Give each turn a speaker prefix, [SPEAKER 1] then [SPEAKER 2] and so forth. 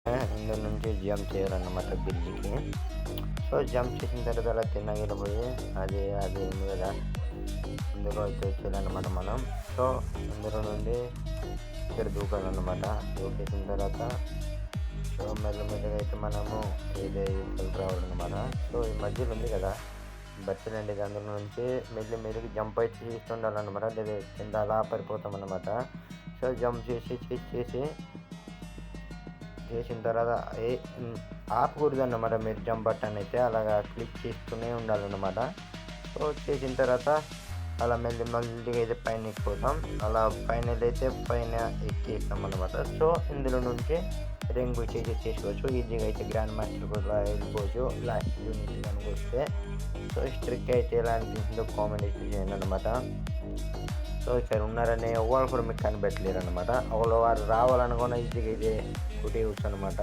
[SPEAKER 1] ఇందులో నుంచి జంప్ చేయాలన్నమాట బ్రిడ్జికి. సో జంప్ చేసిన తర్వాత అలా తిన్నగిన పోయి అది ఉంది కదా, ఇందులో అయితే వచ్చేయాలన్నమాట మనం. సో ఇందులో నుండి ఇక్కడ దూకాలన్నమాట. దూకేసిన తర్వాత సో మెల్లమెల్లగా అయితే మనము ఏదో కలిపి రావాలన్నమాట. సో ఈ మధ్యలో ఉంది కదా బట్టలండి, అందులో నుంచి మెల్లిగా జంప్ అయితే చేస్తుండాలన్నమాట, లేదా కింద అలా పడిపోతామన్నమాట. సో జంప్ చేసిన తర్వాత ఆపకూడదు అన్నమాట. మీరు జంప్ బటన్ అయితే అలాగా క్లిక్ చేస్తూనే ఉండాలన్నమాట. సో చేసిన తర్వాత అలా మెల్లిగా అయితే పైన ఎక్కిపోతాం. అలా ఫైనల్ అయితే పైన ఎక్కేస్తాం అన్నమాట. సో ఇందులో నుంచి రింగ్ చేసుకోవచ్చు ఈజీగా. అయితే గ్రాండ్ మాస్టర్ కూడా వెళ్ళిపోవచ్చు ఇలా యూనిట్ కనుక వస్తే. సో స్ట్రిక్ అయితే ఎలా అనిపించిందో కామెంట్ అయితే చేయండి అనమాట. సో ఇక్కడ ఉన్నారనే వాళ్ళు కూడా మీకు కనిపెట్టలేరు అనమాట. వారు రావాలనుకున్న ఈజీగా అయితే కుట్టేయచ్చు అనమాట.